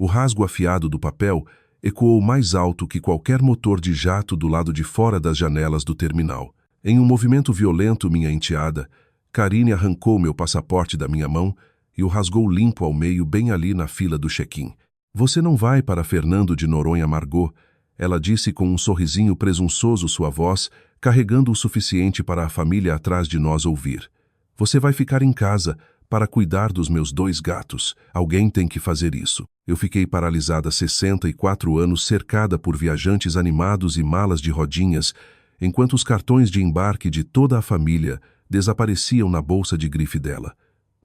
O rasgo afiado do papel ecoou mais alto que qualquer motor de jato do lado de fora das janelas do terminal. Em um movimento violento, minha enteada, Karine arrancou meu passaporte da minha mão e o rasgou limpo ao meio bem ali na fila do check-in. Você não vai para Fernando de Noronha Margot, ela disse com um sorrisinho presunçoso sua voz, carregando o suficiente para a família atrás de nós ouvir. Você vai ficar em casa para cuidar dos meus 2 gatos. Alguém tem que fazer isso. Eu fiquei paralisada 64 anos cercada por viajantes animados e malas de rodinhas, enquanto os cartões de embarque de toda a família desapareciam na bolsa de grife dela.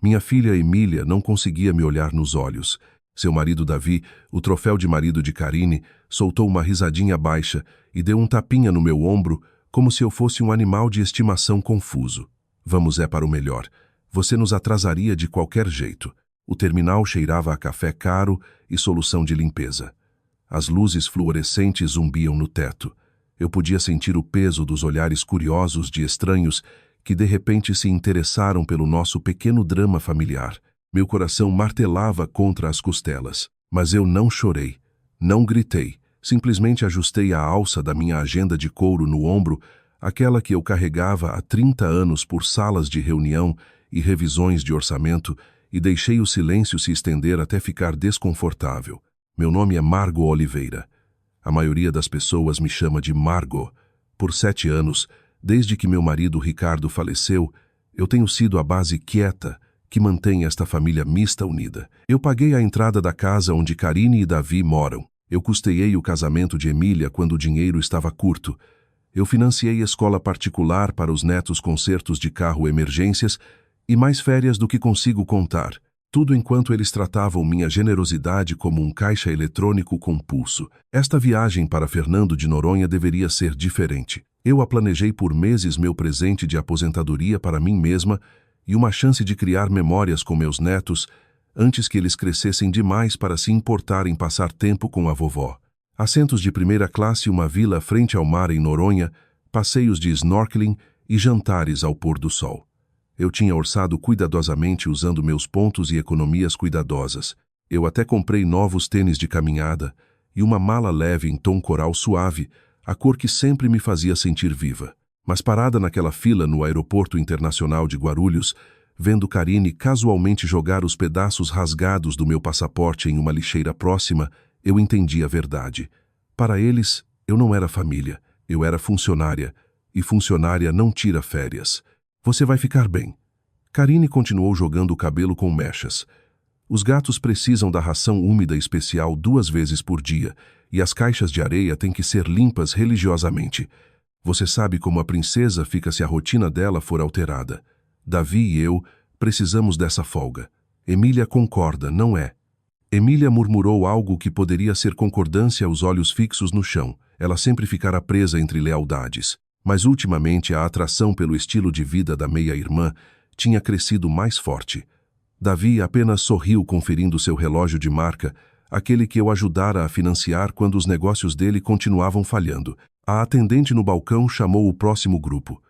Minha filha Emília não conseguia me olhar nos olhos. Seu marido Davi, o troféu de marido de Karine, soltou uma risadinha baixa e deu um tapinha no meu ombro, como se eu fosse um animal de estimação confuso. Vamos para o melhor. Você nos atrasaria de qualquer jeito. O terminal cheirava a café caro e solução de limpeza. As luzes fluorescentes zumbiam no teto. Eu podia sentir o peso dos olhares curiosos de estranhos que de repente se interessaram pelo nosso pequeno drama familiar. Meu coração martelava contra as costelas. Mas eu não chorei, não gritei. Simplesmente ajustei a alça da minha agenda de couro no ombro, aquela que eu carregava há 30 anos por salas de reunião e revisões de orçamento, e deixei o silêncio se estender até ficar desconfortável. Meu nome é Margot Oliveira. A maioria das pessoas me chama de Margot. Por 7 anos, desde que meu marido Ricardo faleceu, eu tenho sido a base quieta que mantém esta família mista unida. Eu paguei a entrada da casa onde Karine e Davi moram. Eu custeei o casamento de Emília quando o dinheiro estava curto. Eu financiei escola particular para os netos, consertos de carro, emergências e mais férias do que consigo contar. Tudo enquanto eles tratavam minha generosidade como um caixa eletrônico com pulso. Esta viagem para Fernando de Noronha deveria ser diferente. Eu a planejei por meses, meu presente de aposentadoria para mim mesma e uma chance de criar memórias com meus netos antes que eles crescessem demais para se importar em passar tempo com a vovó. Assentos de primeira classe, uma vila frente ao mar em Noronha, passeios de snorkeling e jantares ao pôr do sol. Eu tinha orçado cuidadosamente usando meus pontos e economias cuidadosas. Eu até comprei novos tênis de caminhada e uma mala leve em tom coral suave, a cor que sempre me fazia sentir viva. Mas parada naquela fila no aeroporto internacional de Guarulhos, vendo Karine casualmente jogar os pedaços rasgados do meu passaporte em uma lixeira próxima, eu entendi a verdade. Para eles, eu não era família, eu era funcionária, e funcionária não tira férias. Você vai ficar bem. Karine continuou jogando o cabelo com mechas. Os gatos precisam da ração úmida especial 2 vezes por dia, e as caixas de areia têm que ser limpas religiosamente. Você sabe como a princesa fica se a rotina dela for alterada. Davi e eu precisamos dessa folga. Emília concorda, não é? Emília murmurou algo que poderia ser concordância, os olhos fixos no chão. Ela sempre ficara presa entre lealdades. Mas ultimamente a atração pelo estilo de vida da meia-irmã tinha crescido mais forte. Davi apenas sorriu conferindo seu relógio de marca, aquele que eu ajudara a financiar quando os negócios dele continuavam falhando. A atendente no balcão chamou o próximo grupo.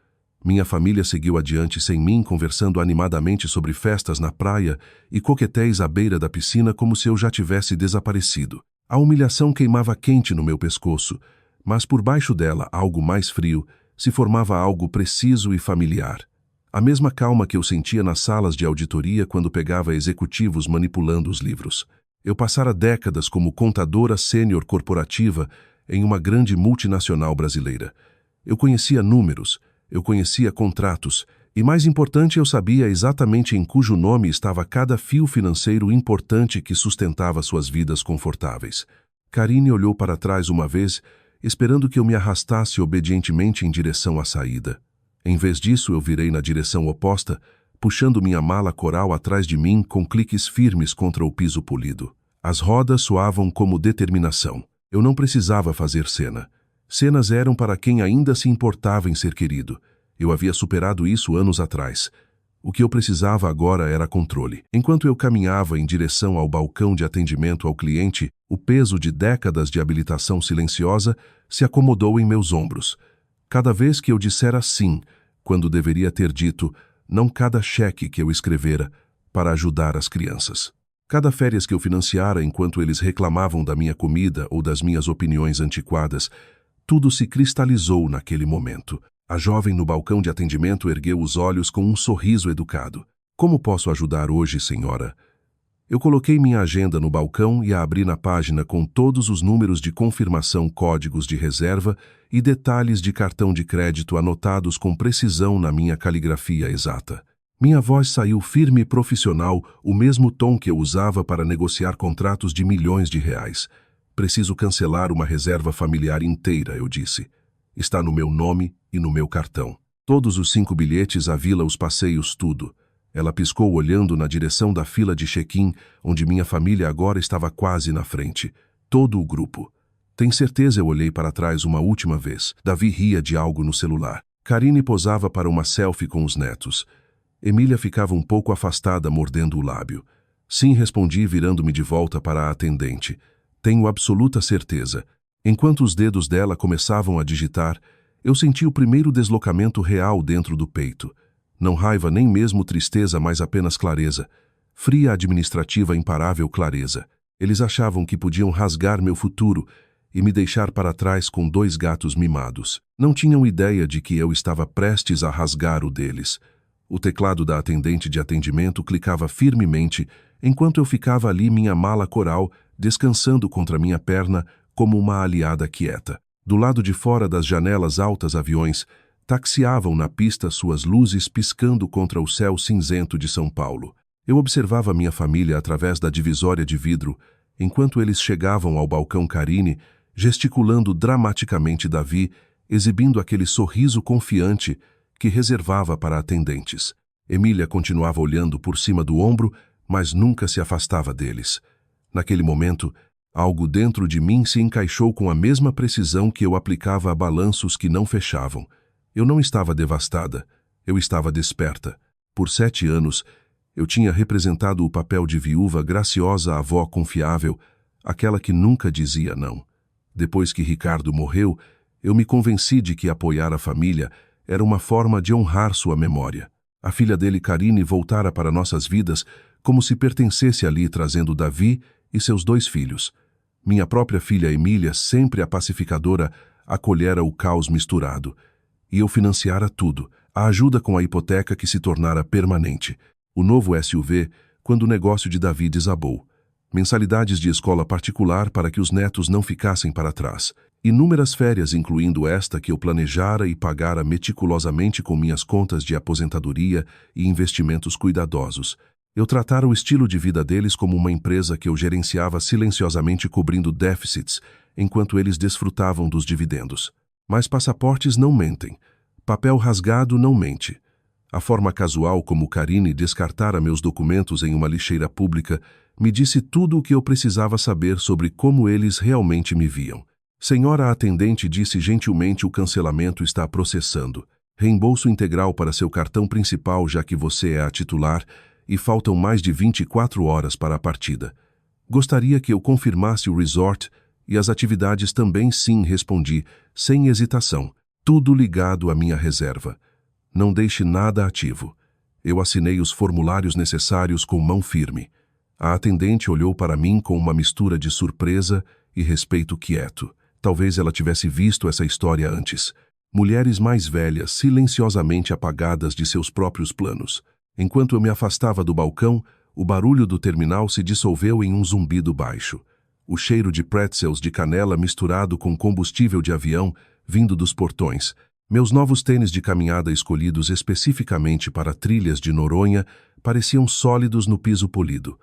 Minha família seguiu adiante sem mim, conversando animadamente sobre festas na praia e coquetéis à beira da piscina como se eu já tivesse desaparecido. A humilhação queimava quente no meu pescoço, mas por baixo dela, algo mais frio, se formava algo preciso e familiar. A mesma calma que eu sentia nas salas de auditoria quando pegava executivos manipulando os livros. Eu passara décadas como contadora sênior corporativa em uma grande multinacional brasileira. Eu conhecia números, eu conhecia contratos, e mais importante, eu sabia exatamente em cujo nome estava cada fio financeiro importante que sustentava suas vidas confortáveis. Karine olhou para trás uma vez, esperando que eu me arrastasse obedientemente em direção à saída. Em vez disso, eu virei na direção oposta, puxando minha mala coral atrás de mim com cliques firmes contra o piso polido. As rodas soavam como determinação. Eu não precisava fazer cena. Cenas eram para quem ainda se importava em ser querido. Eu havia superado isso anos atrás. O que eu precisava agora era controle. Enquanto eu caminhava em direção ao balcão de atendimento ao cliente, o peso de décadas de habilitação silenciosa se acomodou em meus ombros. Cada vez que eu dissera sim, quando deveria ter dito não cada cheque que eu escrevera para ajudar as crianças. Cada férias que eu financiara enquanto eles reclamavam da minha comida ou das minhas opiniões antiquadas, tudo se cristalizou naquele momento. A jovem no balcão de atendimento ergueu os olhos com um sorriso educado. Como posso ajudar hoje, senhora? Eu coloquei minha agenda no balcão e a abri na página com todos os números de confirmação, códigos de reserva e detalhes de cartão de crédito anotados com precisão na minha caligrafia exata. Minha voz saiu firme e profissional, o mesmo tom que eu usava para negociar contratos de milhões de reais. Preciso cancelar uma reserva familiar inteira, eu disse. Está no meu nome e no meu cartão. Todos os 5 bilhetes, a vila, os passeios, tudo. Ela piscou olhando na direção da fila de check-in, onde minha família agora estava quase na frente. Todo o grupo. Tem certeza, eu olhei para trás uma última vez. Davi ria de algo no celular. Karine posava para uma selfie com os netos. Emília ficava um pouco afastada, mordendo o lábio. Sim, respondi, virando-me de volta para a atendente. Tenho absoluta certeza. Enquanto os dedos dela começavam a digitar, eu senti o primeiro deslocamento real dentro do peito. Não raiva, nem mesmo tristeza, mas apenas clareza. Fria, administrativa, imparável clareza. Eles achavam que podiam rasgar meu futuro e me deixar para trás com 2 gatos mimados. Não tinham ideia de que eu estava prestes a rasgar o deles. O teclado da atendente de atendimento clicava firmemente enquanto eu ficava ali, minha mala coral, descansando contra minha perna como uma aliada quieta. Do lado de fora das janelas altas, aviões taxiavam na pista, suas luzes piscando contra o céu cinzento de São Paulo. Eu observava minha família através da divisória de vidro, enquanto eles chegavam ao balcão. Karine, gesticulando dramaticamente, Davi, exibindo aquele sorriso confiante que reservava para atendentes. Emília continuava olhando por cima do ombro, mas nunca se afastava deles. Naquele momento, algo dentro de mim se encaixou com a mesma precisão que eu aplicava a balanços que não fechavam. Eu não estava devastada, eu estava desperta. Por 7 anos, eu tinha representado o papel de viúva graciosa, avó confiável, aquela que nunca dizia não. Depois que Ricardo morreu, eu me convenci de que apoiar a família era uma forma de honrar sua memória. A filha dele, Karine, voltara para nossas vidas como se pertencesse ali, trazendo Davi e seus 2 filhos. Minha própria filha Emília, sempre a pacificadora, acolhera o caos misturado. E eu financiara tudo, a ajuda com a hipoteca que se tornara permanente, o novo SUV, quando o negócio de Davi desabou, mensalidades de escola particular para que os netos não ficassem para trás, inúmeras férias, incluindo esta que eu planejara e pagara meticulosamente com minhas contas de aposentadoria e investimentos cuidadosos. Eu tratara o estilo de vida deles como uma empresa que eu gerenciava silenciosamente, cobrindo déficits, enquanto eles desfrutavam dos dividendos. Mas passaportes não mentem. Papel rasgado não mente. A forma casual como Karine descartara meus documentos em uma lixeira pública me disse tudo o que eu precisava saber sobre como eles realmente me viam. Senhora atendente, disse gentilmente, o cancelamento está processando. Reembolso integral para seu cartão principal, já que você é a titular, e faltam mais de 24 horas para a partida. Gostaria que eu confirmasse o resort e as atividades também? Sim, respondi, sem hesitação. Tudo ligado à minha reserva. Não deixe nada ativo. Eu assinei os formulários necessários com mão firme. A atendente olhou para mim com uma mistura de surpresa e respeito quieto. Talvez ela tivesse visto essa história antes. Mulheres mais velhas, silenciosamente apagadas de seus próprios planos. Enquanto eu me afastava do balcão, o barulho do terminal se dissolveu em um zumbido baixo. O cheiro de pretzels de canela misturado com combustível de avião vindo dos portões. Meus novos tênis de caminhada, escolhidos especificamente para trilhas de Noronha, pareciam sólidos no piso polido.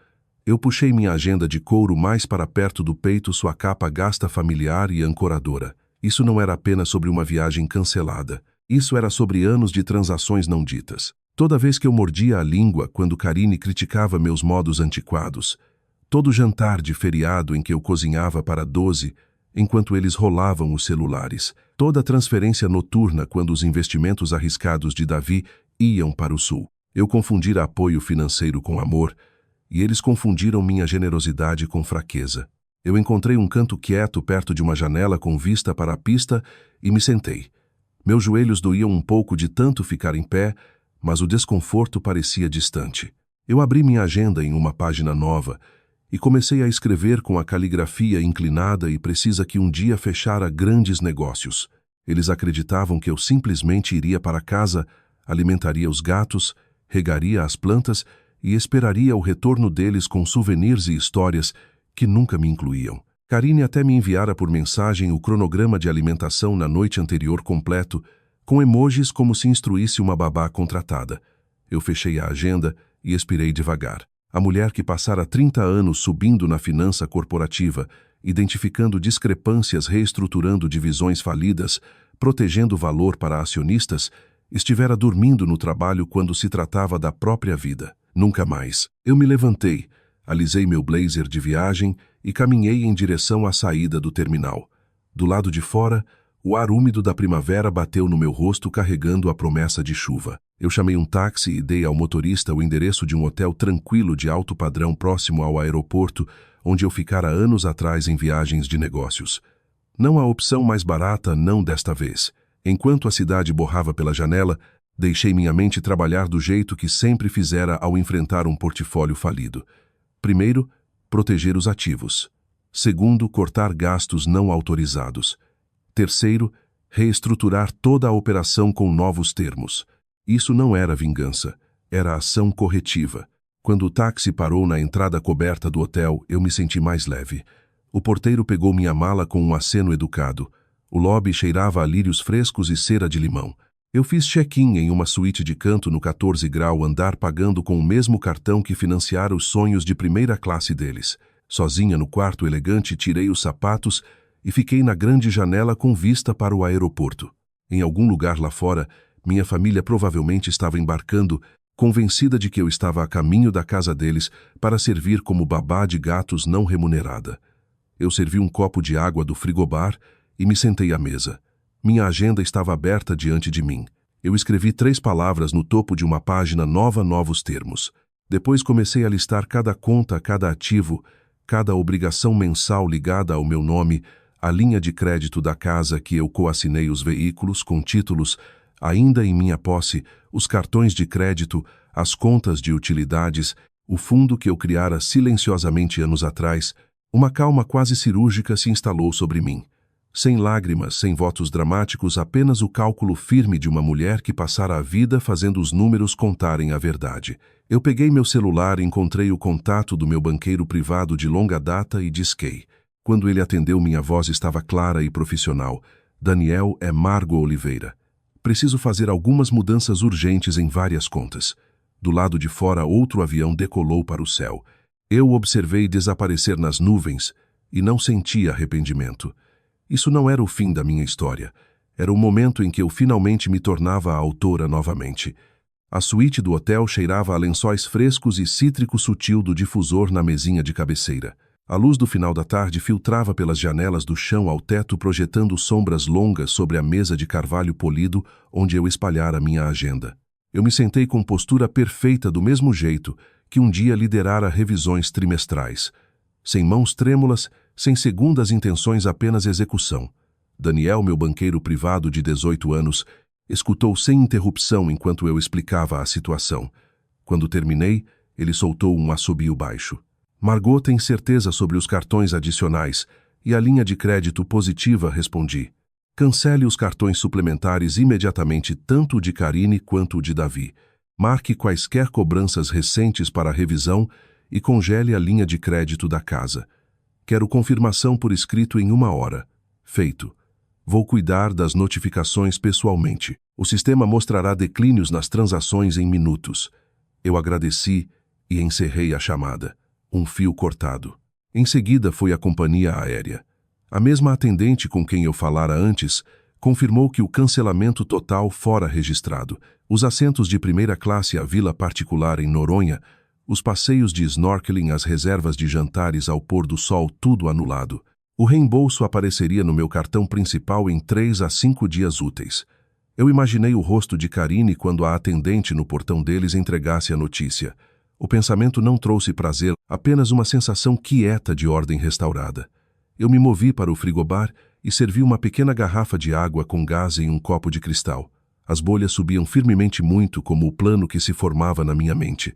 Eu puxei minha agenda de couro mais para perto do peito, sua capa gasta, familiar e ancoradora. Isso não era apenas sobre uma viagem cancelada. Isso era sobre anos de transações não ditas. Toda vez que eu mordia a língua quando Karine criticava meus modos antiquados, todo jantar de feriado em que eu cozinhava para 12, enquanto eles rolavam os celulares, toda transferência noturna quando os investimentos arriscados de Davi iam para o sul. Eu confundira apoio financeiro com amor, e eles confundiram minha generosidade com fraqueza. Eu encontrei um canto quieto perto de uma janela com vista para a pista e me sentei. Meus joelhos doíam um pouco de tanto ficar em pé, mas o desconforto parecia distante. Eu abri minha agenda em uma página nova e comecei a escrever com a caligrafia inclinada e precisa que um dia fechara grandes negócios. Eles acreditavam que eu simplesmente iria para casa, alimentaria os gatos, regaria as plantas e esperaria o retorno deles com souvenirs e histórias que nunca me incluíam. Karine até me enviara por mensagem o cronograma de alimentação na noite anterior completo, com emojis como se instruísse uma babá contratada. Eu fechei a agenda e expirei devagar. A mulher que passara 30 anos subindo na finança corporativa, identificando discrepâncias, reestruturando divisões falidas, protegendo valor para acionistas, estivera dormindo no trabalho quando se tratava da própria vida. Nunca mais. Eu me levantei, alisei meu blazer de viagem e caminhei em direção à saída do terminal. Do lado de fora, o ar úmido da primavera bateu no meu rosto carregando a promessa de chuva. Eu chamei um táxi e dei ao motorista o endereço de um hotel tranquilo de alto padrão próximo ao aeroporto, onde eu ficara anos atrás em viagens de negócios. Não a opção mais barata, não desta vez. Enquanto a cidade borrava pela janela, deixei minha mente trabalhar do jeito que sempre fizera ao enfrentar um portfólio falido. Primeiro, proteger os ativos. Segundo, cortar gastos não autorizados. Terceiro, reestruturar toda a operação com novos termos. Isso não era vingança, era ação corretiva. Quando o táxi parou na entrada coberta do hotel, eu me senti mais leve. O porteiro pegou minha mala com um aceno educado. O lobby cheirava a lírios frescos e cera de limão. Eu fiz check-in em uma suíte de canto no 14 grau andar pagando com o mesmo cartão que financiara os sonhos de primeira classe deles. Sozinha no quarto elegante, tirei os sapatos e fiquei na grande janela com vista para o aeroporto. Em algum lugar lá fora, minha família provavelmente estava embarcando, convencida de que eu estava a caminho da casa deles para servir como babá de gatos não remunerada. Eu servi um copo de água do frigobar e me sentei à mesa. Minha agenda estava aberta diante de mim. Eu escrevi 3 palavras no topo de uma página nova, novos termos. Depois comecei a listar cada conta, cada ativo, cada obrigação mensal ligada ao meu nome, a linha de crédito da casa que eu coassinei, os veículos com títulos ainda em minha posse, os cartões de crédito, as contas de utilidades, o fundo que eu criara silenciosamente anos atrás. Uma calma quase cirúrgica se instalou sobre mim. Sem lágrimas, sem votos dramáticos, apenas o cálculo firme de uma mulher que passara a vida fazendo os números contarem a verdade. Eu peguei meu celular, encontrei o contato do meu banqueiro privado de longa data e disquei. Quando ele atendeu, minha voz estava clara e profissional. Daniel, é Margo Oliveira. Preciso fazer algumas mudanças urgentes em várias contas. Do lado de fora, outro avião decolou para o céu. Eu observei desaparecer nas nuvens e não senti arrependimento. Isso não era o fim da minha história. Era o momento em que eu finalmente me tornava a autora novamente. A suíte do hotel cheirava a lençóis frescos e cítrico sutil do difusor na mesinha de cabeceira. A luz do final da tarde filtrava pelas janelas do chão ao teto, projetando sombras longas sobre a mesa de carvalho polido onde eu espalhara minha agenda. Eu me sentei com postura perfeita, do mesmo jeito que um dia liderara revisões trimestrais. Sem mãos trêmulas, sem segundas intenções, apenas execução. Daniel, meu banqueiro privado de 18 anos, escutou sem interrupção enquanto eu explicava a situação. Quando terminei, ele soltou um assobio baixo. Margot tem certeza sobre os cartões adicionais e a linha de crédito positiva, respondi. Cancele os cartões suplementares imediatamente, tanto o de Karine quanto o de Davi. Marque quaisquer cobranças recentes para a revisão e congele a linha de crédito da casa. Quero confirmação por escrito em 1 hora. Feito. Vou cuidar das notificações pessoalmente. O sistema mostrará declínios nas transações em minutos. Eu agradeci e encerrei a chamada. Um fio cortado. Em seguida foi a companhia aérea. A mesma atendente com quem eu falara antes confirmou que o cancelamento total fora registrado. Os assentos de primeira classe à vila particular em Noronha, os passeios de snorkeling, as reservas de jantares ao pôr do sol, tudo anulado. O reembolso apareceria no meu cartão principal em 3 a 5 dias úteis. Eu imaginei o rosto de Karine quando a atendente no portão deles entregasse a notícia. O pensamento não trouxe prazer, apenas uma sensação quieta de ordem restaurada. Eu me movi para o frigobar e servi uma pequena garrafa de água com gás em um copo de cristal. As bolhas subiam firmemente, muito como o plano que se formava na minha mente.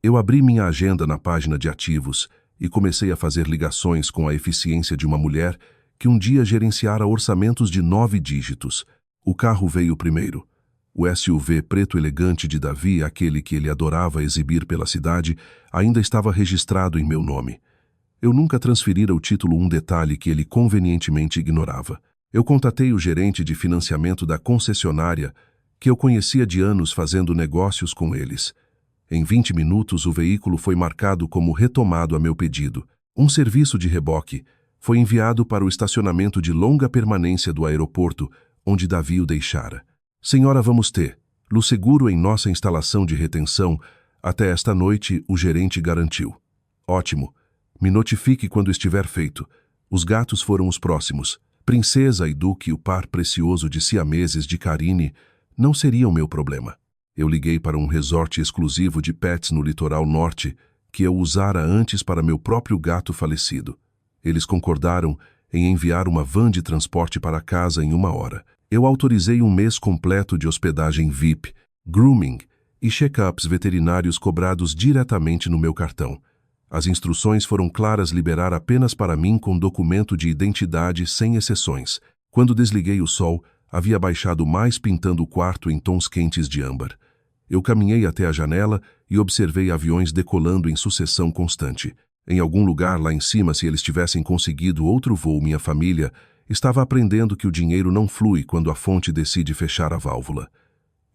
Eu abri minha agenda na página de ativos e comecei a fazer ligações com a eficiência de uma mulher que um dia gerenciara orçamentos de 9 dígitos. O carro veio primeiro. O SUV preto elegante de Davi, aquele que ele adorava exibir pela cidade, ainda estava registrado em meu nome. Eu nunca transferira o título, um detalhe que ele convenientemente ignorava. Eu contatei o gerente de financiamento da concessionária, que eu conhecia de anos fazendo negócios com eles. Em 20 minutos, o veículo foi marcado como retomado a meu pedido. Um serviço de reboque foi enviado para o estacionamento de longa permanência do aeroporto, onde Davi o deixara. Senhora, vamos ter seguro em nossa instalação de retenção até esta noite, o gerente garantiu. Ótimo. Me notifique quando estiver feito. Os gatos foram os próximos. Princesa e Duque, o par precioso de siameses de Karine, não seriam meu problema. Eu liguei para um resort exclusivo de pets no litoral norte, que eu usara antes para meu próprio gato falecido. Eles concordaram em enviar uma van de transporte para casa em 1 hora. Eu autorizei um mês completo de hospedagem VIP, grooming e check-ups veterinários cobrados diretamente no meu cartão. As instruções foram claras: liberar apenas para mim com documento de identidade sem exceções. Quando desliguei o sol, havia baixado mais, pintando o quarto em tons quentes de âmbar. Eu caminhei até a janela e observei aviões decolando em sucessão constante. Em algum lugar lá em cima, se eles tivessem conseguido outro voo, minha família estava aprendendo que o dinheiro não flui quando a fonte decide fechar a válvula.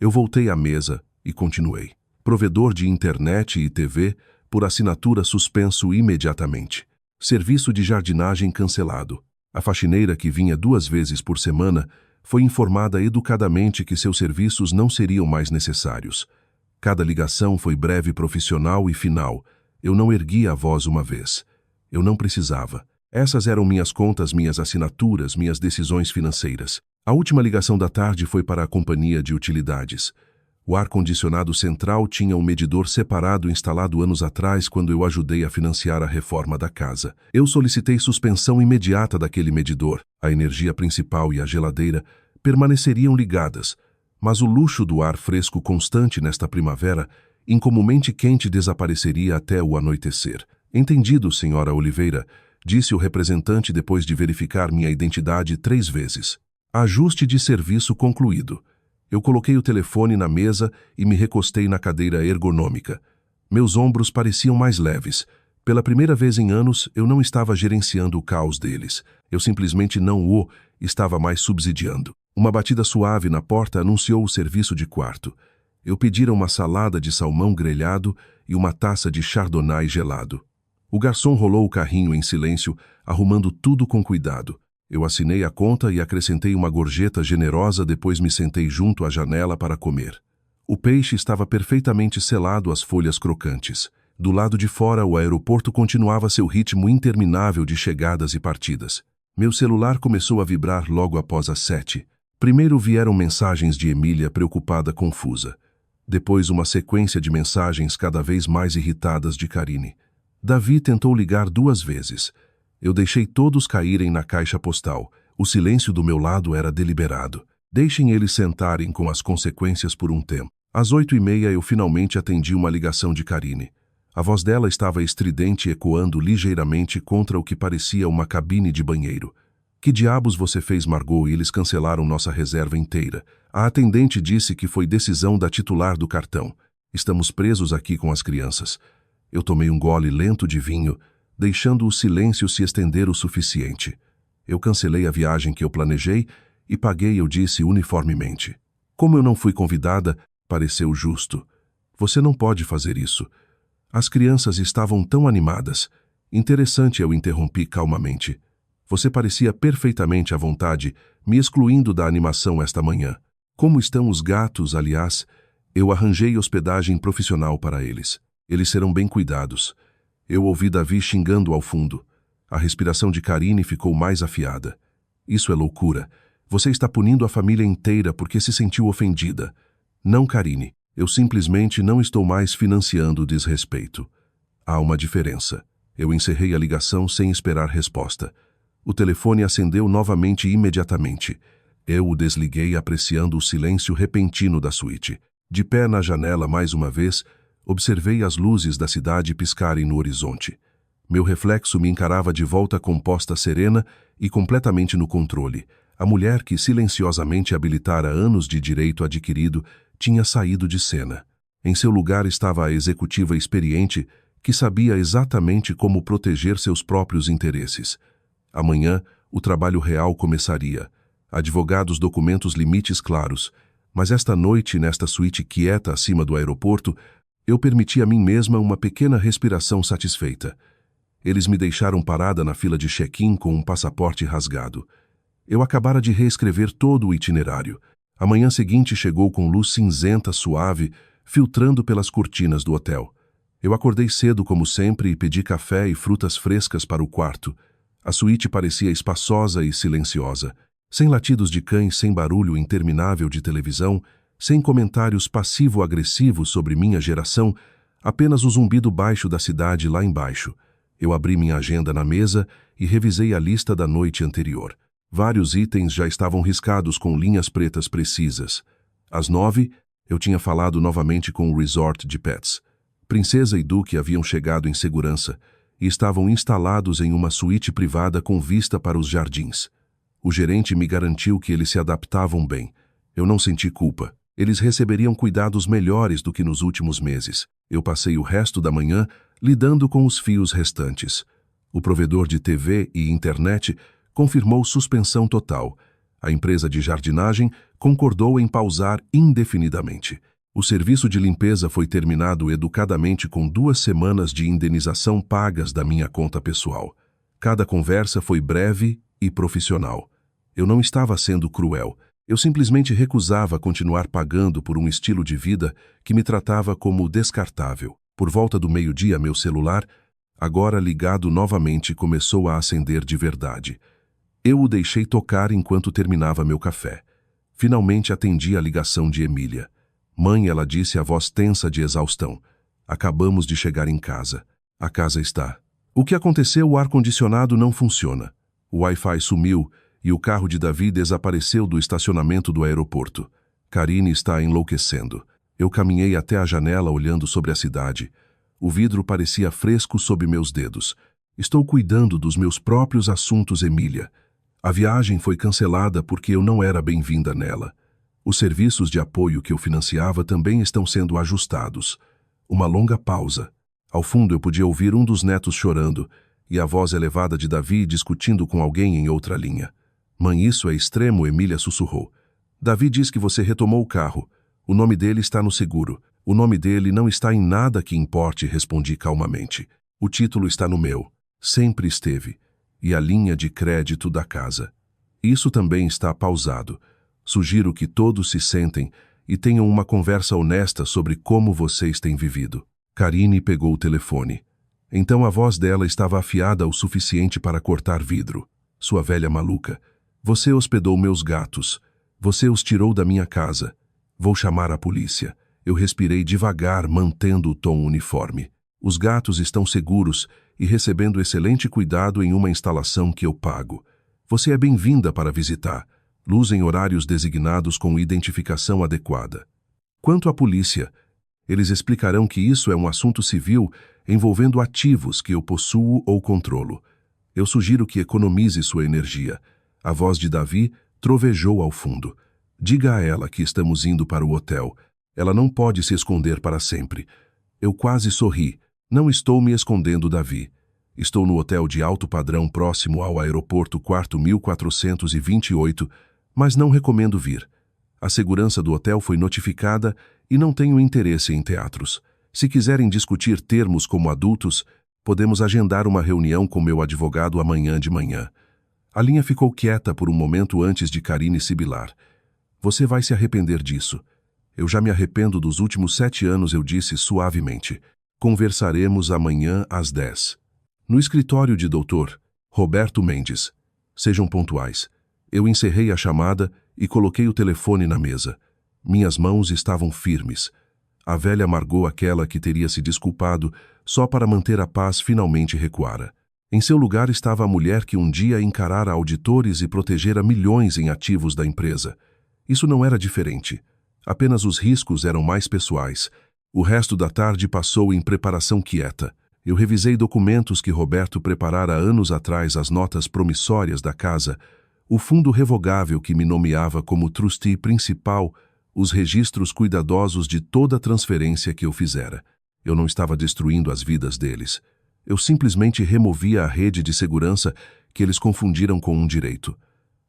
Eu voltei à mesa e continuei. Provedor de internet e TV, por assinatura suspenso imediatamente. Serviço de jardinagem cancelado. A faxineira, que vinha 2 vezes por semana, foi informada educadamente que seus serviços não seriam mais necessários. Cada ligação foi breve, profissional e final. Eu não ergui a voz uma vez. Eu não precisava. Essas eram minhas contas, minhas assinaturas, minhas decisões financeiras. A última ligação da tarde foi para a companhia de utilidades. O ar-condicionado central tinha um medidor separado instalado anos atrás, quando eu ajudei a financiar a reforma da casa. Eu solicitei suspensão imediata daquele medidor. A energia principal e a geladeira permaneceriam ligadas, mas o luxo do ar fresco constante nesta primavera, incomumente quente, desapareceria até o anoitecer. Entendido, senhora Oliveira, disse o representante depois de verificar minha identidade 3 vezes. Ajuste de serviço concluído. Eu coloquei o telefone na mesa e me recostei na cadeira ergonômica. Meus ombros pareciam mais leves. Pela primeira vez em anos, eu não estava gerenciando o caos deles. Eu simplesmente não o estava mais subsidiando. Uma batida suave na porta anunciou o serviço de quarto. Eu pedira uma salada de salmão grelhado e uma taça de chardonnay gelado. O garçom rolou o carrinho em silêncio, arrumando tudo com cuidado. Eu assinei a conta e acrescentei uma gorjeta generosa, depois me sentei junto à janela para comer. O peixe estava perfeitamente selado às folhas crocantes. Do lado de fora, o aeroporto continuava seu ritmo interminável de chegadas e partidas. Meu celular começou a vibrar logo após as 7. Primeiro vieram mensagens de Emília, preocupada, confusa. Depois uma sequência de mensagens cada vez mais irritadas de Karine. Davi tentou ligar 2 vezes. Eu deixei todos caírem na caixa postal. O silêncio do meu lado era deliberado. Deixem eles sentarem com as consequências por um tempo. Às 8h30 eu finalmente atendi uma ligação de Karine. A voz dela estava estridente, ecoando ligeiramente contra o que parecia uma cabine de banheiro. Que diabos você fez, Margot? E eles cancelaram nossa reserva inteira. A atendente disse que foi decisão da titular do cartão. Estamos presos aqui com as crianças. Eu tomei um gole lento de vinho, deixando o silêncio se estender o suficiente. Eu cancelei a viagem que eu planejei e paguei, eu disse uniformemente. Como eu não fui convidada, pareceu justo. Você não pode fazer isso. As crianças estavam tão animadas. Interessante, eu interrompi calmamente. Você parecia perfeitamente à vontade, me excluindo da animação esta manhã. Como estão os gatos, aliás? Eu arranjei hospedagem profissional para eles. Eles serão bem cuidados. Eu ouvi Davi xingando ao fundo. A respiração de Karine ficou mais afiada. Isso é loucura. Você está punindo a família inteira porque se sentiu ofendida. Não, Karine. Eu simplesmente não estou mais financiando o desrespeito. Há uma diferença. Eu encerrei a ligação sem esperar resposta. O telefone acendeu novamente imediatamente. Eu o desliguei, apreciando o silêncio repentino da suíte. De pé na janela mais uma vez, Observei as luzes da cidade piscarem no horizonte. Meu reflexo me encarava de volta composta serena e completamente no controle. A mulher que silenciosamente habilitara anos de direito adquirido tinha saído de cena. Em seu lugar estava a executiva experiente que sabia exatamente como proteger seus próprios interesses. Amanhã, o trabalho real começaria. Advogados, documentos, limites claros. Mas esta noite, nesta suíte quieta acima do aeroporto, eu permiti a mim mesma uma pequena respiração satisfeita. Eles me deixaram parada na fila de check-in com um passaporte rasgado. Eu acabara de reescrever todo o itinerário. A manhã seguinte chegou com luz cinzenta suave, filtrando pelas cortinas do hotel. Eu acordei cedo como sempre e pedi café e frutas frescas para o quarto. A suíte parecia espaçosa e silenciosa, sem latidos de cães, sem barulho interminável de televisão, sem comentários passivo-agressivos sobre minha geração, apenas o zumbido baixo da cidade lá embaixo. Eu abri minha agenda na mesa e revisei a lista da noite anterior. Vários itens já estavam riscados com linhas pretas precisas. Às 9, eu tinha falado novamente com o resort de Pets. Princesa e Duque haviam chegado em segurança e estavam instalados em uma suíte privada com vista para os jardins. O gerente me garantiu que eles se adaptavam bem. Eu não senti culpa. Eles receberiam cuidados melhores do que nos últimos meses. Eu passei o resto da manhã lidando com os fios restantes. O provedor de TV e internet confirmou suspensão total. A empresa de jardinagem concordou em pausar indefinidamente. O serviço de limpeza foi terminado educadamente com 2 semanas de indenização pagas da minha conta pessoal. Cada conversa foi breve e profissional. Eu não estava sendo cruel. Eu simplesmente recusava continuar pagando por um estilo de vida que me tratava como descartável. Por volta do meio-dia, meu celular, agora ligado novamente, começou a acender de verdade. Eu o deixei tocar enquanto terminava meu café. Finalmente atendi a ligação de Emília. Mãe, ela disse a voz tensa de exaustão. Acabamos de chegar em casa. A casa está. O que aconteceu? O ar-condicionado não funciona. O Wi-Fi sumiu e o carro de Davi desapareceu do estacionamento do aeroporto. Karine está enlouquecendo. Eu caminhei até a janela olhando sobre a cidade. O vidro parecia fresco sob meus dedos. Estou cuidando dos meus próprios assuntos, Emília. A viagem foi cancelada porque eu não era bem-vinda nela. Os serviços de apoio que eu financiava também estão sendo ajustados. Uma longa pausa. Ao fundo eu podia ouvir um dos netos chorando e a voz elevada de Davi discutindo com alguém em outra linha. Mãe, isso é extremo, Emília sussurrou. Davi diz que você retomou o carro. O nome dele está no seguro. O nome dele não está em nada que importe, respondi calmamente. O título está no meu. Sempre esteve. E a linha de crédito da casa. Isso também está pausado. Sugiro que todos se sentem e tenham uma conversa honesta sobre como vocês têm vivido. Karine pegou o telefone. Então a voz dela estava afiada o suficiente para cortar vidro. Sua velha maluca. Você hospedou meus gatos. Você os tirou da minha casa. Vou chamar a polícia. Eu respirei devagar, mantendo o tom uniforme. Os gatos estão seguros e recebendo excelente cuidado em uma instalação que eu pago. Você é bem-vinda para visitar. Luz em horários designados com identificação adequada. Quanto à polícia, eles explicarão que isso é um assunto civil envolvendo ativos que eu possuo ou controlo. Eu sugiro que economize sua energia. A voz de Davi trovejou ao fundo. Diga a ela que estamos indo para o hotel. Ela não pode se esconder para sempre. Eu quase sorri. Não estou me escondendo, Davi. Estou no hotel de alto padrão próximo ao aeroporto, quarto 1428, mas não recomendo vir. A segurança do hotel foi notificada e não tenho interesse em teatros. Se quiserem discutir termos como adultos, podemos agendar uma reunião com meu advogado amanhã de manhã. A linha ficou quieta por um momento antes de Karine sibilar. Você vai se arrepender disso. Eu já me arrependo dos últimos 7 anos, eu disse suavemente. Conversaremos amanhã às 10. No escritório de Dr. Roberto Mendes. Sejam pontuais. Eu encerrei a chamada e coloquei o telefone na mesa. Minhas mãos estavam firmes. A velha Margot, aquela que teria se desculpado só para manter a paz, finalmente recuara. Em seu lugar estava a mulher que um dia encarara auditores e protegera milhões em ativos da empresa. Isso não era diferente. Apenas os riscos eram mais pessoais. O resto da tarde passou em preparação quieta. Eu revisei documentos que Roberto preparara anos atrás, as notas promissórias da casa, o fundo revogável que me nomeava como trustee principal, os registros cuidadosos de toda a transferência que eu fizera. Eu não estava destruindo as vidas deles. Eu simplesmente removia a rede de segurança que eles confundiram com um direito.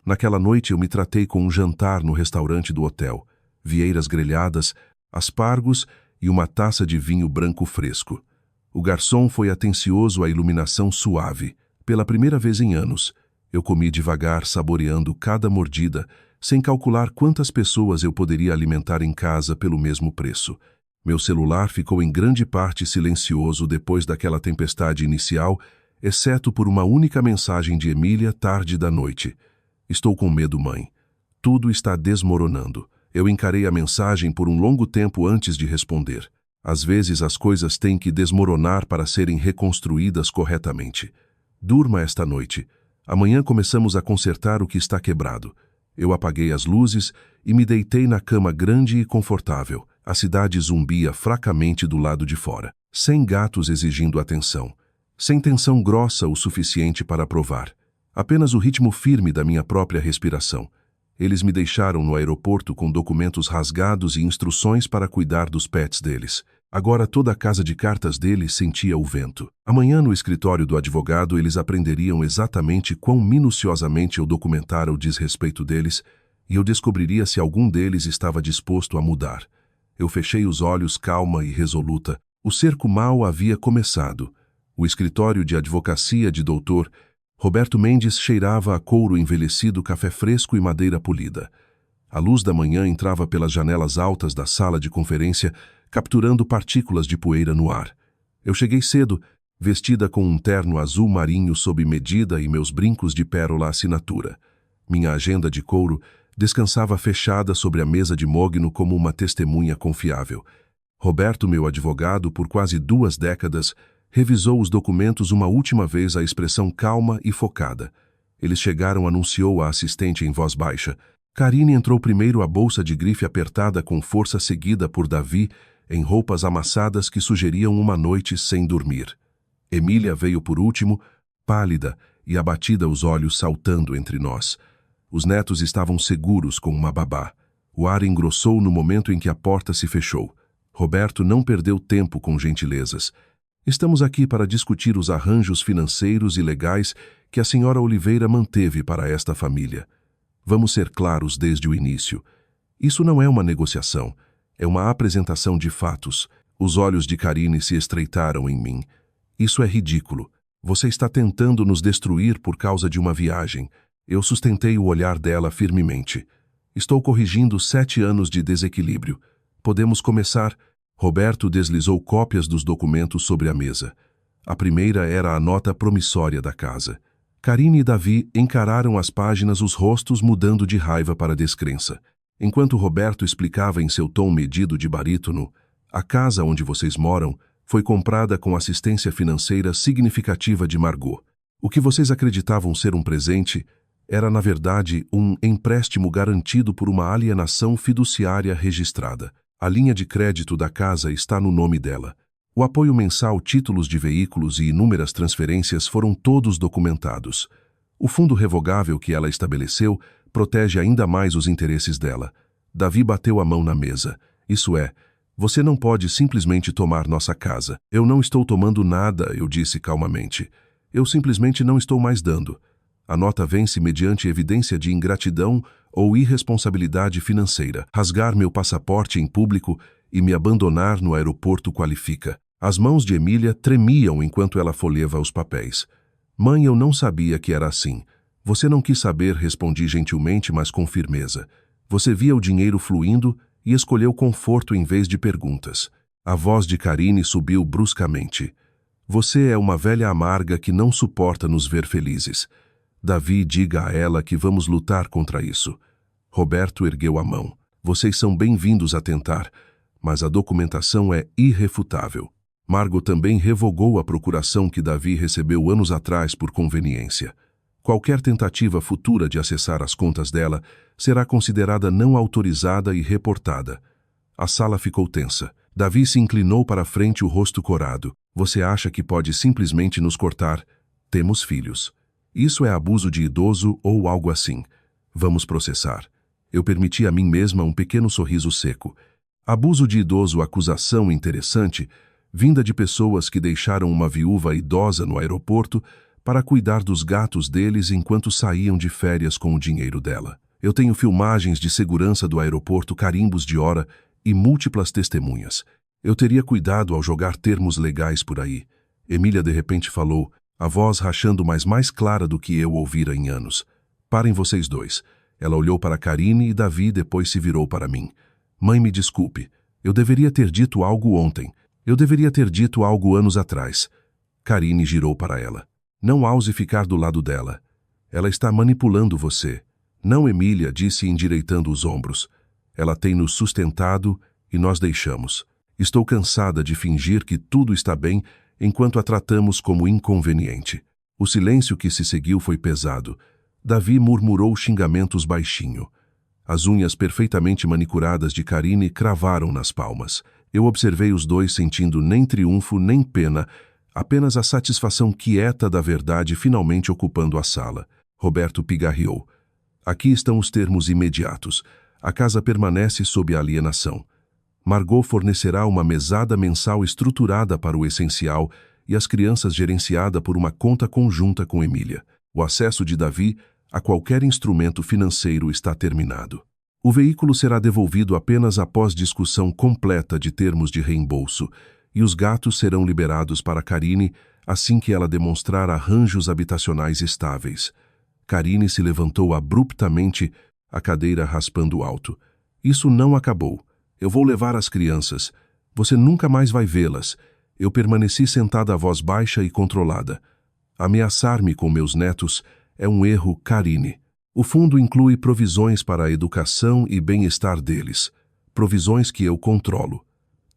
Naquela noite eu me tratei com um jantar no restaurante do hotel, vieiras grelhadas, aspargos e uma taça de vinho branco fresco. O garçom foi atencioso à iluminação suave. Pela primeira vez em anos, eu comi devagar, saboreando cada mordida, sem calcular quantas pessoas eu poderia alimentar em casa pelo mesmo preço. Meu celular ficou em grande parte silencioso depois daquela tempestade inicial, exceto por uma única mensagem de Emília tarde da noite. Estou com medo, mãe. Tudo está desmoronando. Eu encarei a mensagem por um longo tempo antes de responder. Às vezes as coisas têm que desmoronar para serem reconstruídas corretamente. Durma esta noite. Amanhã começamos a consertar o que está quebrado. Eu apaguei as luzes e me deitei na cama grande e confortável. A cidade zumbia fracamente do lado de fora, sem gatos exigindo atenção, sem tensão grossa o suficiente para provar. Apenas o ritmo firme da minha própria respiração. Eles me deixaram no aeroporto com documentos rasgados e instruções para cuidar dos pets deles. Agora toda a casa de cartas deles sentia o vento. Amanhã, no escritório do advogado, eles aprenderiam exatamente quão minuciosamente eu documentara o desrespeito deles, e eu descobriria se algum deles estava disposto a mudar. Eu fechei os olhos calma e resoluta. O cerco mau havia começado. O escritório de advocacia de Dr. Roberto Mendes cheirava a couro envelhecido, café fresco e madeira polida. A luz da manhã entrava pelas janelas altas da sala de conferência, capturando partículas de poeira no ar. Eu cheguei cedo, vestida com um terno azul marinho sob medida e meus brincos de pérola assinatura. Minha agenda de couro descansava fechada sobre a mesa de mogno como uma testemunha confiável. Roberto, meu advogado por quase 2 décadas, revisou os documentos uma última vez, a expressão calma e focada. Eles chegaram, anunciou a assistente em voz baixa. Karine entrou primeiro, a bolsa de grife apertada com força, seguida por Davi, em roupas amassadas que sugeriam uma noite sem dormir. Emília veio por último, pálida e abatida, os olhos saltando entre nós. Os netos estavam seguros com uma babá. O ar engrossou no momento em que a porta se fechou. Roberto não perdeu tempo com gentilezas. Estamos aqui para discutir os arranjos financeiros e legais que a senhora Oliveira manteve para esta família. Vamos ser claros desde o início. Isso não é uma negociação, é uma apresentação de fatos. Os olhos de Karine se estreitaram em mim. Isso é ridículo. Você está tentando nos destruir por causa de uma viagem. Eu sustentei o olhar dela firmemente. Estou corrigindo 7 anos de desequilíbrio. Podemos começar? Roberto deslizou cópias dos documentos sobre a mesa. A primeira era a nota promissória da casa. Karine e Davi encararam as páginas, os rostos mudando de raiva para descrença. Enquanto Roberto explicava em seu tom medido de barítono, a casa onde vocês moram foi comprada com assistência financeira significativa de Margot. O que vocês acreditavam ser um presente era, na verdade, um empréstimo garantido por uma alienação fiduciária registrada. A linha de crédito da casa está no nome dela. O apoio mensal, títulos de veículos e inúmeras transferências foram todos documentados. O fundo revogável que ela estabeleceu protege ainda mais os interesses dela. Davi bateu a mão na mesa. Isso é, você não pode simplesmente tomar nossa casa. Eu não estou tomando nada, eu disse calmamente. Eu simplesmente não estou mais dando. A nota vence mediante evidência de ingratidão ou irresponsabilidade financeira. Rasgar meu passaporte em público e me abandonar no aeroporto qualifica. As mãos de Emília tremiam enquanto ela folheava os papéis. Mãe, eu não sabia que era assim. Você não quis saber, respondi gentilmente, mas com firmeza. Você via o dinheiro fluindo e escolheu conforto em vez de perguntas. A voz de Karine subiu bruscamente. Você é uma velha amarga que não suporta nos ver felizes. Davi, diga a ela que vamos lutar contra isso. Roberto ergueu a mão. Vocês são bem-vindos a tentar, mas a documentação é irrefutável. Margot também revogou a procuração que Davi recebeu anos atrás por conveniência. Qualquer tentativa futura de acessar as contas dela será considerada não autorizada e reportada. A sala ficou tensa. Davi se inclinou para a frente, o rosto corado. Você acha que pode simplesmente nos cortar? Temos filhos. Isso é abuso de idoso ou algo assim. Vamos processar. Eu permiti a mim mesma um pequeno sorriso seco. Abuso de idoso, acusação interessante, vinda de pessoas que deixaram uma viúva idosa no aeroporto para cuidar dos gatos deles enquanto saíam de férias com o dinheiro dela. Eu tenho filmagens de segurança do aeroporto, carimbos de hora e múltiplas testemunhas. Eu teria cuidado ao jogar termos legais por aí. Emília de repente falou, a voz rachando, mas mais clara do que eu ouvira em anos. Parem vocês dois. Ela olhou para Karine e Davi e depois se virou para mim. Mãe, me desculpe. Eu deveria ter dito algo ontem. Eu deveria ter dito algo anos atrás. Karine girou para ela. Não ouse ficar do lado dela. Ela está manipulando você. Não, Emília, disse endireitando os ombros. Ela tem nos sustentado e nós deixamos. Estou cansada de fingir que tudo está bem enquanto a tratamos como inconveniente. O silêncio que se seguiu foi pesado. Davi murmurou xingamentos baixinho. As unhas perfeitamente manicuradas de Karine cravaram nas palmas. Eu observei os dois sentindo nem triunfo nem pena, apenas a satisfação quieta da verdade finalmente ocupando a sala. Roberto pigarreou. Aqui estão os termos imediatos. A casa permanece sob alienação. Margot fornecerá uma mesada mensal estruturada para o essencial e as crianças gerenciada por uma conta conjunta com Emília. O acesso de Davi a qualquer instrumento financeiro está terminado. O veículo será devolvido apenas após discussão completa de termos de reembolso, e os gatos serão liberados para Karine assim que ela demonstrar arranjos habitacionais estáveis. Karine se levantou abruptamente, a cadeira raspando alto. Isso não acabou. Eu vou levar as crianças. Você nunca mais vai vê-las. Eu permaneci sentada, a voz baixa e controlada. Ameaçar-me com meus netos é um erro, Karine. O fundo inclui provisões para a educação e bem-estar deles. Provisões que eu controlo.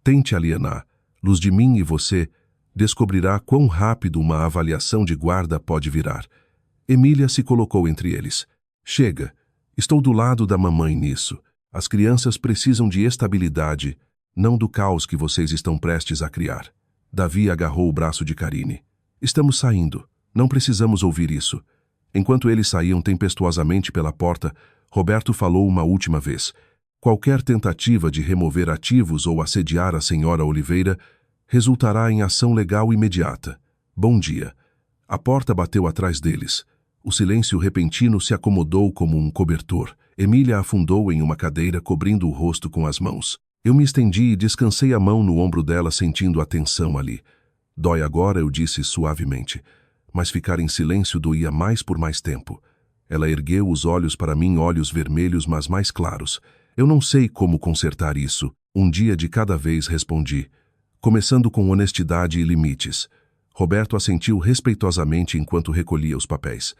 Tente alienar. Luz de mim e você descobrirá quão rápido uma avaliação de guarda pode virar. Emília se colocou entre eles. Chega. Estou do lado da mamãe nisso. As crianças precisam de estabilidade, não do caos que vocês estão prestes a criar. Davi agarrou o braço de Karine. Estamos saindo. Não precisamos ouvir isso. Enquanto eles saíam tempestuosamente pela porta, Roberto falou uma última vez. Qualquer tentativa de remover ativos ou assediar a senhora Oliveira resultará em ação legal imediata. Bom dia. A porta bateu atrás deles. O silêncio repentino se acomodou como um cobertor. Emília afundou em uma cadeira, cobrindo o rosto com as mãos. Eu me estendi e descansei a mão no ombro dela, sentindo a tensão ali. Dói agora, eu disse suavemente. Mas ficar em silêncio doía mais por mais tempo. Ela ergueu os olhos para mim, olhos vermelhos, mas mais claros. Eu não sei como consertar isso. Um dia de cada vez, respondi, começando com honestidade e limites. Roberto assentiu respeitosamente enquanto recolhia os papéis.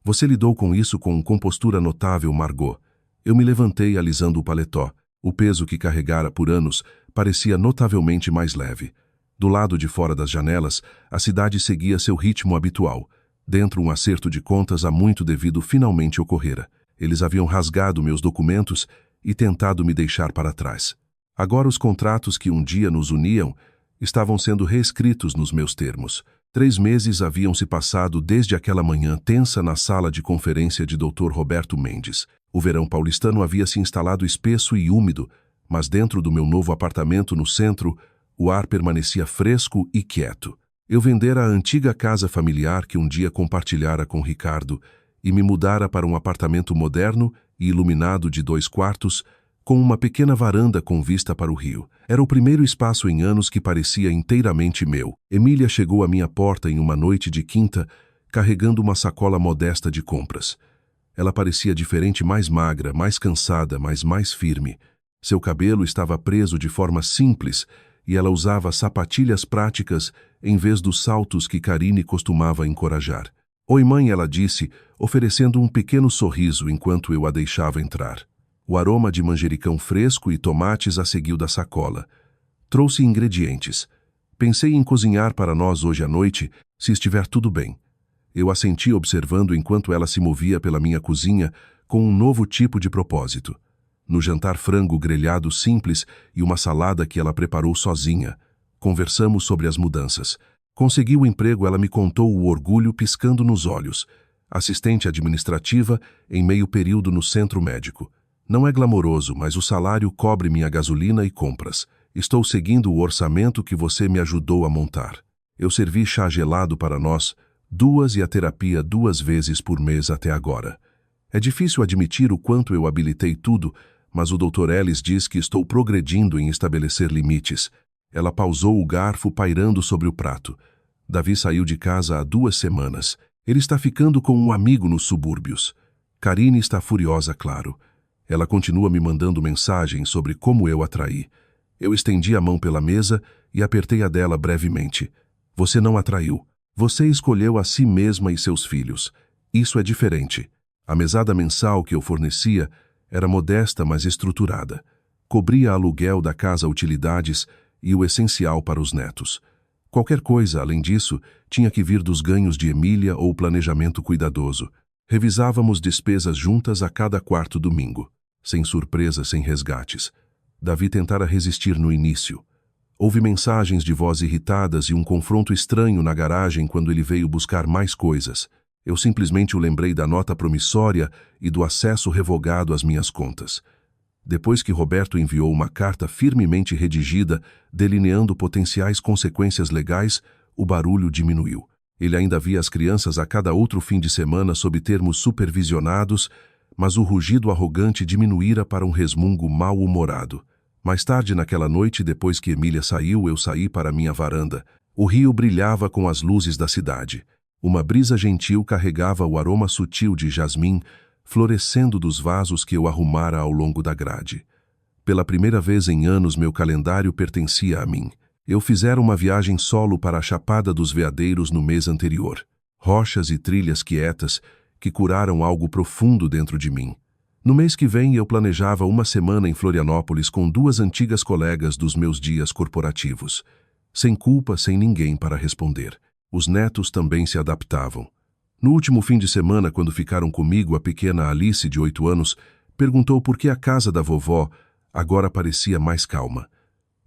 Você lidou com isso com compostura notável, Margot. Eu me levantei alisando o paletó. O peso que carregara por anos parecia notavelmente mais leve. Do lado de fora das janelas, a cidade seguia seu ritmo habitual. Dentro, um acerto de contas há muito devido finalmente ocorrera. Eles haviam rasgado meus documentos e tentado me deixar para trás. Agora os contratos que um dia nos uniam estavam sendo reescritos nos meus termos. 3 meses haviam se passado desde aquela manhã tensa na sala de conferência de Dr. Roberto Mendes. O verão paulistano havia se instalado espesso e úmido, mas dentro do meu novo apartamento no centro, o ar permanecia fresco e quieto. Eu vendera a antiga casa familiar que um dia compartilhara com Ricardo e me mudara para um apartamento moderno e iluminado de 2 quartos, com uma pequena varanda com vista para o rio. Era o primeiro espaço em anos que parecia inteiramente meu. Emília chegou à minha porta em uma noite de quinta, carregando uma sacola modesta de compras. Ela parecia diferente, mais magra, mais cansada, mas mais firme. Seu cabelo estava preso de forma simples e ela usava sapatilhas práticas em vez dos saltos que Karine costumava encorajar. Oi, mãe, ela disse, oferecendo um pequeno sorriso enquanto eu a deixava entrar. O aroma de manjericão fresco e tomates a seguiu da sacola. Trouxe ingredientes. Pensei em cozinhar para nós hoje à noite, se estiver tudo bem. Eu assenti observando enquanto ela se movia pela minha cozinha com um novo tipo de propósito. No jantar, frango grelhado simples e uma salada que ela preparou sozinha. Conversamos sobre as mudanças. Consegui o emprego, ela me contou, o orgulho piscando nos olhos. Assistente administrativa em meio período no centro médico. Não é glamouroso, mas o salário cobre minha gasolina e compras. Estou seguindo o orçamento que você me ajudou a montar. Eu servi chá gelado para nós, 2 e a terapia 2 vezes por mês até agora. É difícil admitir o quanto eu habilitei tudo, mas o Dr. Ellis diz que estou progredindo em estabelecer limites. Ela pausou o garfo pairando sobre o prato. Davi saiu de casa há 2 semanas. Ele está ficando com um amigo nos subúrbios. Karine está furiosa, claro. Ela continua me mandando mensagens sobre como eu a traí. Eu estendi a mão pela mesa e apertei a dela brevemente. Você não a traiu. Você escolheu a si mesma e seus filhos. Isso é diferente. A mesada mensal que eu fornecia era modesta, mas estruturada. Cobria aluguel da casa, utilidades e o essencial para os netos. Qualquer coisa, além disso, tinha que vir dos ganhos de Emília ou planejamento cuidadoso. Revisávamos despesas juntas a cada 4º domingo. Sem surpresas, sem resgates. Davi tentara resistir no início. Houve mensagens de voz irritadas e um confronto estranho na garagem quando ele veio buscar mais coisas. Eu simplesmente o lembrei da nota promissória e do acesso revogado às minhas contas. Depois que Roberto enviou uma carta firmemente redigida, delineando potenciais consequências legais, o barulho diminuiu. Ele ainda via as crianças a cada outro fim de semana sob termos supervisionados, mas o rugido arrogante diminuíra para um resmungo mal-humorado. Mais tarde naquela noite, depois que Emília saiu, eu saí para minha varanda. O rio brilhava com as luzes da cidade. Uma brisa gentil carregava o aroma sutil de jasmim, florescendo dos vasos que eu arrumara ao longo da grade. Pela primeira vez em anos, meu calendário pertencia a mim. Eu fizera uma viagem solo para a Chapada dos Veadeiros no mês anterior. Rochas e trilhas quietas que curaram algo profundo dentro de mim. No mês que vem, eu planejava uma semana em Florianópolis com 2 antigas colegas dos meus dias corporativos. Sem culpa, sem ninguém para responder. Os netos também se adaptavam. No último fim de semana, quando ficaram comigo, a pequena Alice, de 8 anos, perguntou por que a casa da vovó agora parecia mais calma.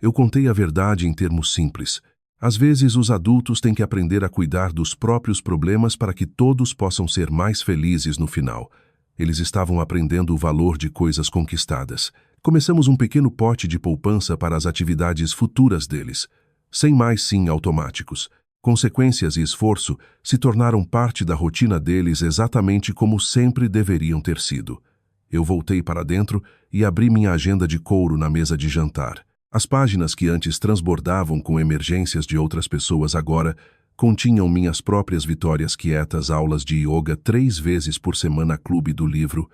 Eu contei a verdade em termos simples. Às vezes, os adultos têm que aprender a cuidar dos próprios problemas para que todos possam ser mais felizes no final. Eles estavam aprendendo o valor de coisas conquistadas. Começamos um pequeno pote de poupança para as atividades futuras deles. Sem mais sim automáticos. Consequências e esforço se tornaram parte da rotina deles exatamente como sempre deveriam ter sido. Eu voltei para dentro e abri minha agenda de couro na mesa de jantar. As páginas que antes transbordavam com emergências de outras pessoas agora continham minhas próprias vitórias quietas, aulas de yoga 3 vezes por semana, clube do livro,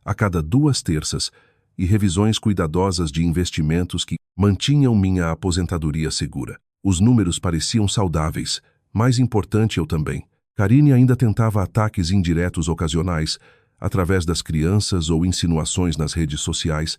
a cada 2 terças, e revisões cuidadosas de investimentos que mantinham minha aposentadoria segura. Os números pareciam saudáveis. Mais importante, eu também. Karine ainda tentava ataques indiretos ocasionais, através das crianças ou insinuações nas redes sociais,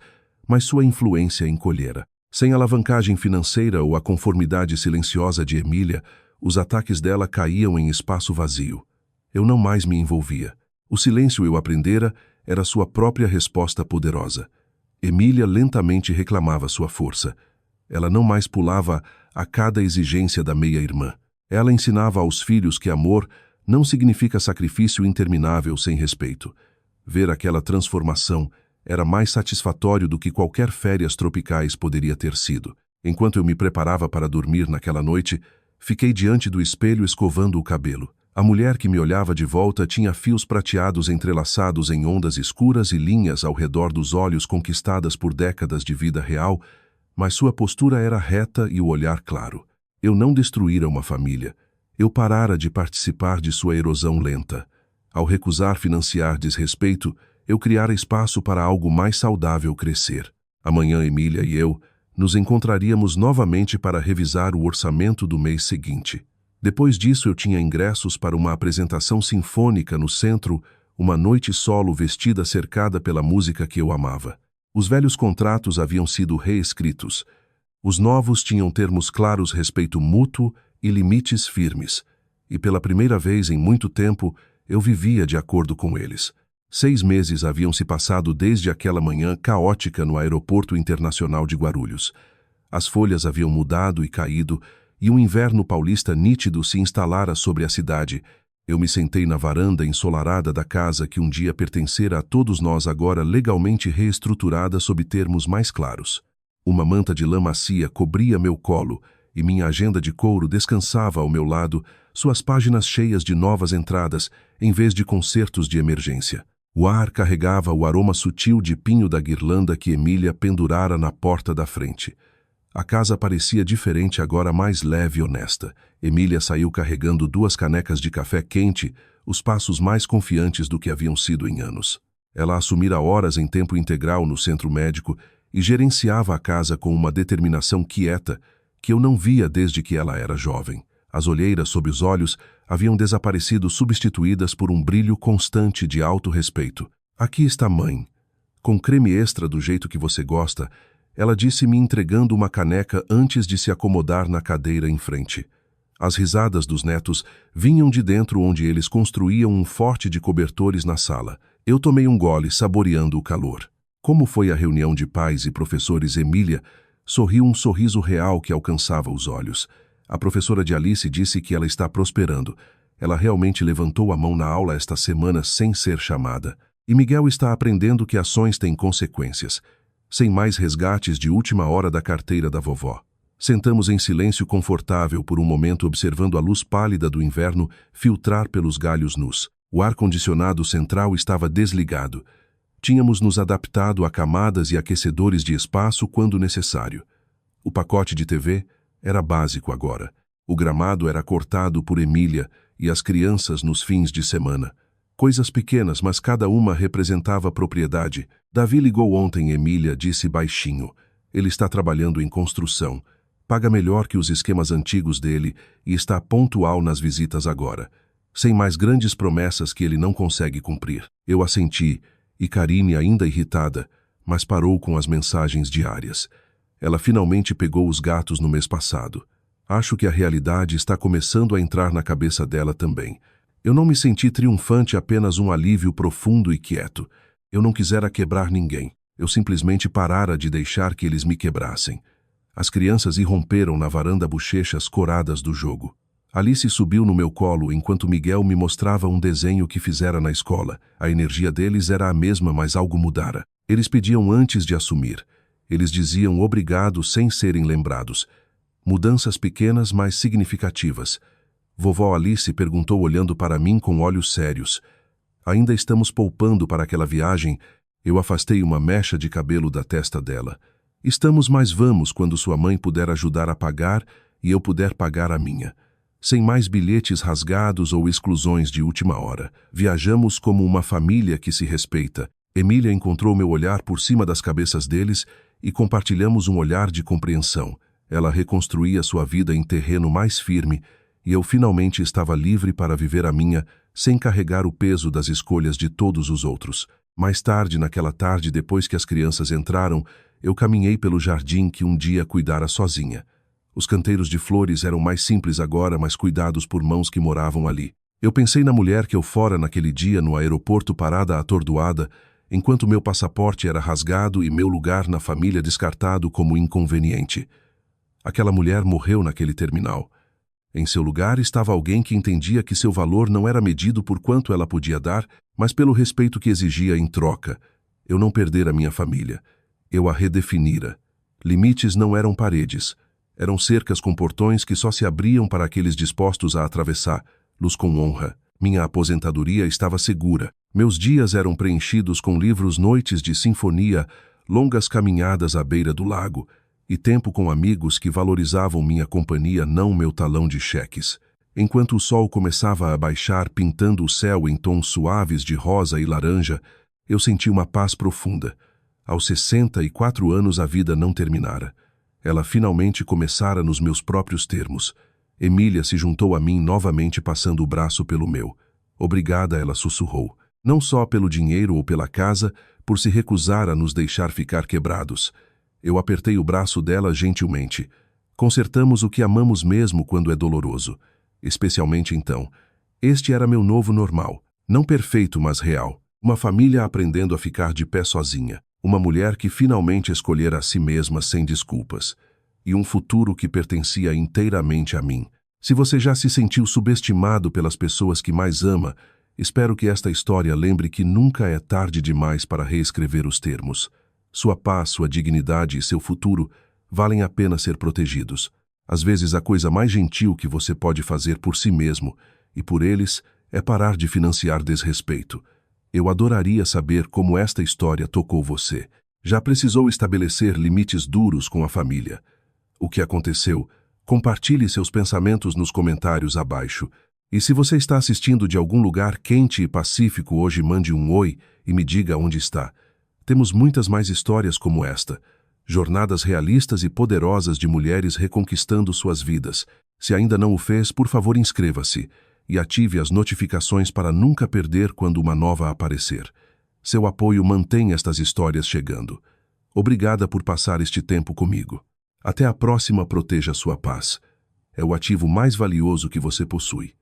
mas sua influência encolhera. Sem alavancagem financeira ou a conformidade silenciosa de Emília, os ataques dela caíam em espaço vazio. Eu não mais me envolvia. O silêncio, eu aprendera, era sua própria resposta poderosa. Emília lentamente reclamava sua força. Ela não mais pulava a cada exigência da meia-irmã. Ela ensinava aos filhos que amor não significa sacrifício interminável sem respeito. Ver aquela transformação era mais satisfatório do que qualquer férias tropicais poderia ter sido. Enquanto eu me preparava para dormir naquela noite, fiquei diante do espelho escovando o cabelo. A mulher que me olhava de volta tinha fios prateados entrelaçados em ondas escuras e linhas ao redor dos olhos conquistadas por décadas de vida real, mas sua postura era reta e o olhar claro. Eu não destruíra uma família. Eu parara de participar de sua erosão lenta. Ao recusar financiar desrespeito, eu criara espaço para algo mais saudável crescer. Amanhã, Emília e eu nos encontraríamos novamente para revisar o orçamento do mês seguinte. Depois disso, eu tinha ingressos para uma apresentação sinfônica no centro, uma noite solo vestida cercada pela música que eu amava. Os velhos contratos haviam sido reescritos. Os novos tinham termos claros, respeito mútuo e limites firmes. E pela primeira vez em muito tempo, eu vivia de acordo com eles. 6 meses haviam se passado desde aquela manhã caótica no Aeroporto Internacional de Guarulhos. As folhas haviam mudado e caído, e um inverno paulista nítido se instalara sobre a cidade. Eu me sentei na varanda ensolarada da casa que um dia pertencera a todos nós, agora legalmente reestruturada sob termos mais claros. Uma manta de lã macia cobria meu colo, e minha agenda de couro descansava ao meu lado, suas páginas cheias de novas entradas, em vez de concertos de emergência. O ar carregava o aroma sutil de pinho da guirlanda que Emília pendurara na porta da frente. A casa parecia diferente, agora mais leve e honesta. Emília saiu carregando 2 canecas de café quente, os passos mais confiantes do que haviam sido em anos. Ela assumira horas em tempo integral no centro médico e gerenciava a casa com uma determinação quieta que eu não via desde que ela era jovem. As olheiras sob os olhos haviam desaparecido, substituídas por um brilho constante de autorrespeito. "Aqui está, mãe. Com creme extra do jeito que você gosta", ela disse, me entregando uma caneca antes de se acomodar na cadeira em frente. As risadas dos netos vinham de dentro, onde eles construíam um forte de cobertores na sala. Eu tomei um gole, saboreando o calor. Como foi a reunião de pais e professores? Emília sorriu, um sorriso real que alcançava os olhos. A professora de Alice disse que ela está prosperando. Ela realmente levantou a mão na aula esta semana sem ser chamada. E Miguel está aprendendo que ações têm consequências. Sem mais resgates de última hora da carteira da vovó. Sentamos em silêncio confortável por um momento, observando a luz pálida do inverno filtrar pelos galhos nus. O ar-condicionado central estava desligado. Tínhamos nos adaptado a camadas e aquecedores de espaço quando necessário. O pacote de TV era básico agora. O gramado era cortado por Emília e as crianças nos fins de semana. Coisas pequenas, mas cada uma representava propriedade. "Davi ligou ontem", Emília disse baixinho. "Ele está trabalhando em construção. Paga melhor que os esquemas antigos dele e está pontual nas visitas agora. Sem mais grandes promessas que ele não consegue cumprir." Eu assenti, e Karine, ainda irritada, mas parou com as mensagens diárias. Ela finalmente pegou os gatos no mês passado. Acho que a realidade está começando a entrar na cabeça dela também. Eu não me senti triunfante, apenas um alívio profundo e quieto. Eu não quisera quebrar ninguém. Eu simplesmente parara de deixar que eles me quebrassem. As crianças irromperam na varanda, bochechas coradas do jogo. Alice subiu no meu colo enquanto Miguel me mostrava um desenho que fizera na escola. A energia deles era a mesma, mas algo mudara. Eles pediam antes de assumir. Eles diziam obrigado sem serem lembrados. Mudanças pequenas, mas significativas. Vovó Alice perguntou, olhando para mim com olhos sérios. "Ainda estamos poupando para aquela viagem?" Eu afastei uma mecha de cabelo da testa dela. "Estamos, mas vamos quando sua mãe puder ajudar a pagar e eu puder pagar a minha. Sem mais bilhetes rasgados ou exclusões de última hora. Viajamos como uma família que se respeita." Emília encontrou meu olhar por cima das cabeças deles e compartilhamos um olhar de compreensão. Ela reconstruía sua vida em terreno mais firme e eu finalmente estava livre para viver a minha, sem carregar o peso das escolhas de todos os outros. Mais tarde, naquela tarde, depois que as crianças entraram, eu caminhei pelo jardim que um dia cuidara sozinha. Os canteiros de flores eram mais simples agora, mas cuidados por mãos que moravam ali. Eu pensei na mulher que eu fora naquele dia no aeroporto, parada atordoada, enquanto meu passaporte era rasgado e meu lugar na família descartado como inconveniente. Aquela mulher morreu naquele terminal. Em seu lugar estava alguém que entendia que seu valor não era medido por quanto ela podia dar, mas pelo respeito que exigia em troca. Eu não perdera minha família. Eu a redefinira. Limites não eram paredes. Eram cercas com portões que só se abriam para aqueles dispostos a atravessá-los com honra. Minha aposentadoria estava segura. Meus dias eram preenchidos com livros, noites de sinfonia, longas caminhadas à beira do lago e tempo com amigos que valorizavam minha companhia, não meu talão de cheques. Enquanto o sol começava a baixar, pintando o céu em tons suaves de rosa e laranja, eu senti uma paz profunda. Aos 64 anos a vida não terminara. Ela finalmente começara nos meus próprios termos. Emília se juntou a mim novamente, passando o braço pelo meu. "Obrigada", ela sussurrou. Não só pelo dinheiro ou pela casa, por se recusar a nos deixar ficar quebrados. Eu apertei o braço dela gentilmente. Consertamos o que amamos mesmo quando é doloroso. Especialmente então. Este era meu novo normal. Não perfeito, mas real. Uma família aprendendo a ficar de pé sozinha. Uma mulher que finalmente escolhera a si mesma sem desculpas. E um futuro que pertencia inteiramente a mim. Se você já se sentiu subestimado pelas pessoas que mais ama, espero que esta história lembre que nunca é tarde demais para reescrever os termos. Sua paz, sua dignidade e seu futuro valem a pena ser protegidos. Às vezes a coisa mais gentil que você pode fazer por si mesmo e por eles é parar de financiar desrespeito. Eu adoraria saber como esta história tocou você. Já precisou estabelecer limites duros com a família? O que aconteceu? Compartilhe seus pensamentos nos comentários abaixo. E se você está assistindo de algum lugar quente e pacífico hoje, mande um oi e me diga onde está. Temos muitas mais histórias como esta. Jornadas realistas e poderosas de mulheres reconquistando suas vidas. Se ainda não o fez, por favor inscreva-se e ative as notificações para nunca perder quando uma nova aparecer. Seu apoio mantém estas histórias chegando. Obrigada por passar este tempo comigo. Até a próxima. Proteja sua paz. É o ativo mais valioso que você possui.